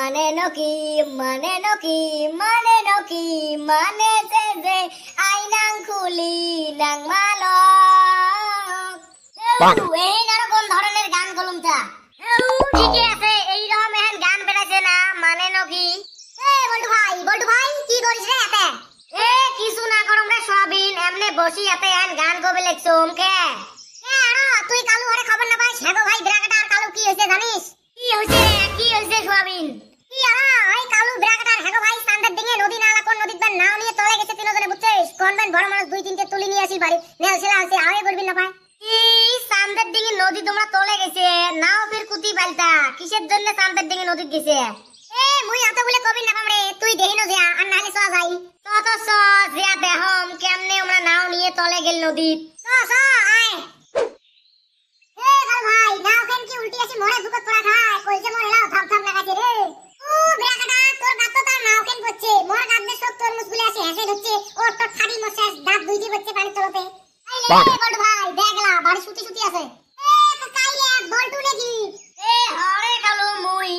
মানে নকি মানে নকি মানে নকি মানে যে আইনাং খুলি নাং মালক এই কোন ধরনের গান কলমটা ঠিকই আছে এইরকম এখন গান বেড়াছে না মানে নকি বল্টু ভাই কি করিস রে এতে কিছু না করম রে সবিন এমনি বসি এতে এখন গান কবে লেখছুম কে তুই কালু আরে খবর না পাইস হ্যাঁ গো ভাই ব্রাকেট আর কালু কি হইছে জানিস কি হইছে সোয়াবিন কি এই কালু ব্রাকেট আর হ্যাঁ গো ভাই সান্দার ডিঙে নদী নালা কোন নদীর বান নাও নিয়ে তলে গেছে তিনজনে বুঝছিস কোন বান বড় মানুষ দুই তিনটে তুলি নিয়ে আসি বাড়ি নেল ছেলা আছে আওয়ে করবি না ভাই কি সান্দার ডিঙে নদী তোমরা তলে গেছে নাও ফির কুতি বালতা কিসের জন্য সান্দার ডিঙে নদী গেছে মুই আতো বলে কবি না পামরে তুই দেহিনো যা আর নালে সয়া যাই তো জিয়া দেহম কেমনে আমরা নাও নিয়ে তলে গেল নদী আয় ভাই নাও কেন কি উল্টি আসি মরে বুকত পড়া খায় কইছে মরে লাও থাম থাম লাগাছে রে ব্রাকাটা তোর গাত তো তার নাও কেন করছে মোর গাত দে সব তোর মুসগুলি আসি হেসে হচ্ছে ও তোর ফাড়ি মরছে দাঁত দুইটি বচ্ছে পানি তলতে আইলে বল্টু ভাই দেখলা বাড়ি সুতি আছে কাইলে বল্টু নাকি হরে কালু মুই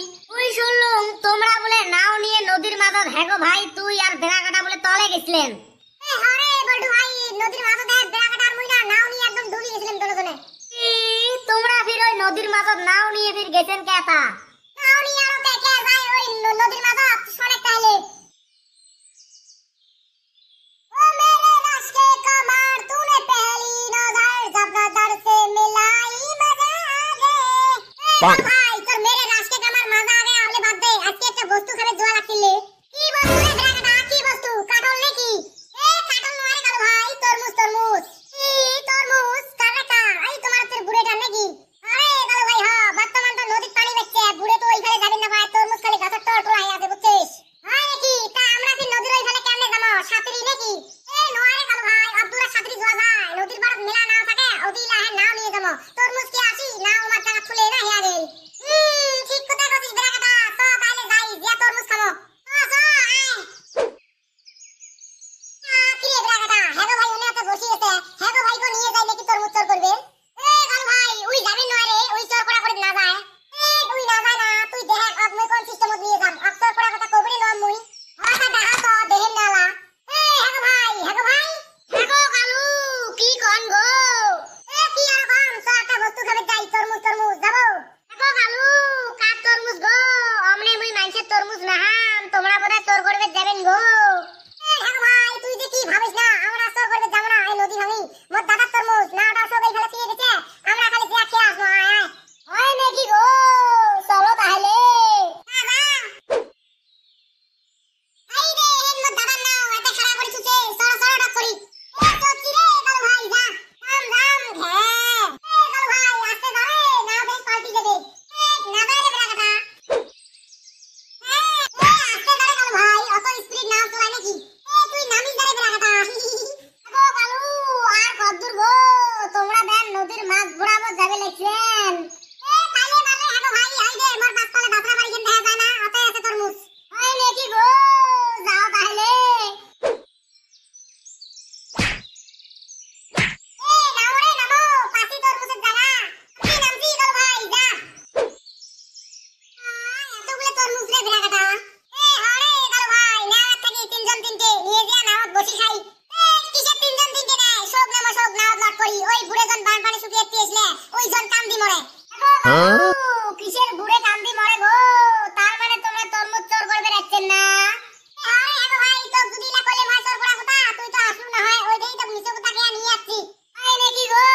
শুনলুম তোমরা বলে নাও নিয়ে নদীর মাঝে হেগো ভাই তুই আর ব্রাকাটা বলে তলে গেছিলেন হরে বল্টু ভাই নদীর মাঝে ব্রাকাটা আর মুই না নাও নিয়ে একদম ডুবে গেছিলাম দুজনে তোমরা ফির ওই নদীর মাঝে নাও নিয়ে ফির গেছেন কেতা নাও নিয়ে আর কে ভাই ওই নদীর মাঝে সনে কাইলে ও মেরে রাস্তে কমার তूने पहली नजर जब नजर से मिलाई मजा आ गए ভাই তোর মেরে রাস্তে কমার মজা আগে আমলে বাদ দে আজকে একটা বস্তু খাবে জোয়া লাগছিল কি বস্তু রে ব্রাকাটা কি বস্তু কাটল নাকি কাটল নয় রে কালু ভাই তরমুজ তরমুজ কাটা এই তোমার তোর বুড়েটা নাকি আরে কালু ভাই হ্যাঁ বর্তমান তো নদীর পানি বেচছে বুড়ে তো ওইখানে যাবেন না ভাই তরমুজ খালি গাছের তল তলায় আছে বুঝছিস হয় নাকি তা আমরা কি নদীর ওইখানে কেমনে যাবো সাঁতরি নাকি নয় রে কালু ভাই আব্দুরা সাঁতরি যাওয়া যায় নদীর পাড়ে মেলা নাও থাকে ওদিলা হ্যাঁ নাও নিয়ে যাবো তরমুজ কি আসি নাও আমার টাকা ফুলে না হিয়া রে ঠিক কথা কইছিস ব্রাকাটা তো তাইলে যাই যে তরমুজ খাবো কিরে ব্রাকাটা হেগো ভাই উনি তো বসি আছে হেগো ভাই কো নিয়ে যাই নাকি তরমুজ চর করবে কালু ভাই উই যাবেন নয় রে ওই চর করা করে না যায় তুই না যায় না তুই দেখ আপ মই কোন সিস্টেমত নিয়ে যাম আপ চর করা কথা কবরি লম মুই আচ্ছা দেখা তো দেহেন নালা হেগো কালু কি কোন গো কি আর কম চরটা বস্তু খাবে যাই তরমুজ যাবো হেগো কালু কাট তরমুজ গো আমনে মুই মানছে তরমুজ না হাম তোমরা বোধহয় চর করবে যাবেন গো হেগো ভাই তুই যে কি ভাবিস না আমরা চর করবে যাব না এই নদী ভাঙি মোর দাদা তরমুজ না ওটা সব এই ফেলে ফিরে গেছে আমরা খালি জিয়া খেয়ে আসবো হয় নাকি গো চলো তাহলে নদীর মাছ ঘোরাবো যাবে লেখছেন তাইলে মানে হেগো ভাই আইদে মোর পাছতলে বাসরা বাড়ি কেন দেখা যায় না অতে আছে তরমুজ হয় নাকি গো যাও তাহলে নামো রে নামো পাতি তরমুজের জায়গা কি নামছি কালু ভাই যা এতগুলো তরমুজ রে ব্রাকাটা হরে কালু ভাই নাওয়াত থাকি তিনজন তিনটে নিয়ে যা নাওয়াত বসি খাই কিসের তিনজন তিনটে নাই সব নাওয়াত লট করি ওই বুড়ে জন বান পানি শুকিয়ে দিয়েছিলে ওই জন কান্দি মরে কিসের বুড়ে কান্দি মরে গো তার মানে তোমরা তরমুজ চোর করবে রাখছেন না আরে হেগো ভাই তো দুদিলা কইলে মাছ চোর করা কথা তুই তো আসলু না হয় ওইটাই তো মিছে কথা কে নিয়ে আসছি আই নাকি গো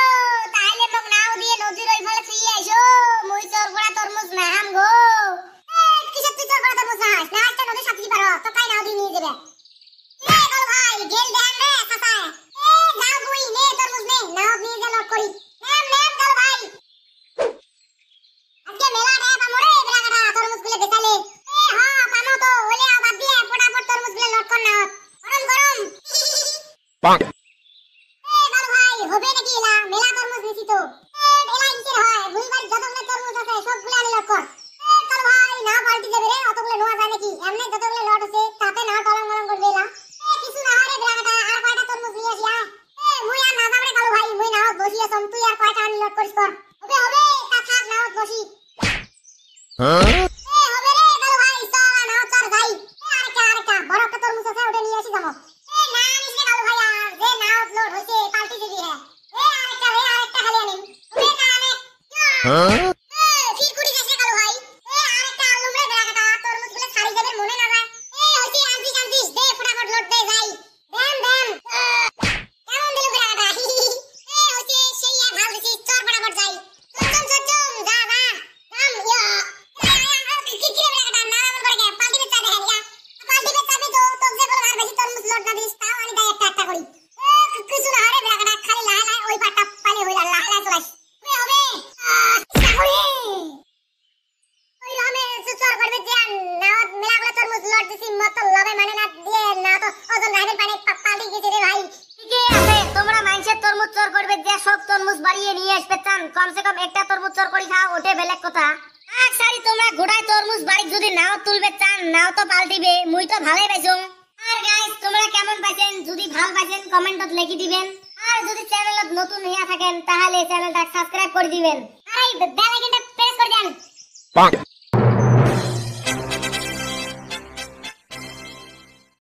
তাইলে মোক নাও দিয়ে নদীর ওই ফলে ফিরে আইসো মুই চোর করা তরমুজ না হাম গো কিসের তুই চোর করা তরমুজ না হাস না একটা নদী সাথী পারো তো কাই নাও দিয়ে নিয়ে যাবে কালু ভাই গেল দেন রে সাসায় নাও তুই নে তরমুজ নে নাও নিয়ে যা লট করি নেম কালু ভাই আজকে মেলা রে পামরে ব্রাকাটা তরমুজ গুলো বেচালে হ্যাঁ পামো তো ওলে আবার দিয়ে ফটাফট তরমুজ গুলো লট কর নাও গরম পাক কালু ভাই হবে নাকি এলা মেলা তরমুজ দিছি তো এলা ইনসের হয় মুই বাড়ি যতগুলো তরমুজ আছে সবগুলো আনি লট কর কালু ভাই না পাল্টি যাবে রে অতগুলো নোয়া যায় নাকি এমনি যতগুলো লট আছে তাতে না টলং করবে এলা কিছু না হয় রে ব্রাকাটা আর কয়টা তরমুজ নিয়ে আসি মুই আর না যাবরে কালু ভাই মুই নাও বসি আছম তুই আর কয়টা আনি লট করিস কর হবে তা থাক নাও বসি হবে রে কালু ভাই ফির কুড়ি গাছে কালো ভাই আরেকটা আলু রে বেড়াটা তরমুজ গুলো ছাড়ি যাবে মনে না যায় হইছি আনতিস দে ফটাফট লোড দে যাই দেন কেমন দিল বেড়াটা হইছে সেই আর ভালো দিছি চর ফটাফট যাই চল যা কাম কি বেড়াটা না করে গে পাল্টি চাবে হ্যাঁ পাল্টি চাবে তো যে বড় আর বেশি তরমুজ লোড না দিস তাও আমি দাই একটা করি কিছু না হরে বেড়াটা খালি লাই ওই পাটা পানি হইলা লাই চলাই হবে সাহরে ওই আমি সুচর করবে যে না মেলাগুলো তরমুজ লোড দিছি মত লবে মানে না দিয়ে না তো ওজন রাইবের পানি পাল্টি গেছে রে ভাই ঠিকই আছে তোমরা মাইন্সের তরমুজ চর করবে যে সব তরমুজ বাড়িয়ে নিয়ে আসবে চান কমসে কম একটা তরমুজ চর করি খাও ওঠে বেলেগ কথা আর সারি তোমরা গোটায় তরমুজ বাড়ি যদি নাও তুলবে চান নাও তো পাল্টিবে মুই তো ভালোই পাইছো আর গাইস তোমরা কেমন পাইছেন যদি ভালো পাইছেন কমেন্টত লিখি দিবেন আর যদি চ্যানেলত নতুন হইয়া থাকেন তাহলে চ্যানেলটা সাবস্ক্রাইব করে দিবেন আর এই বেল আইকনটা প্রেস করে দেন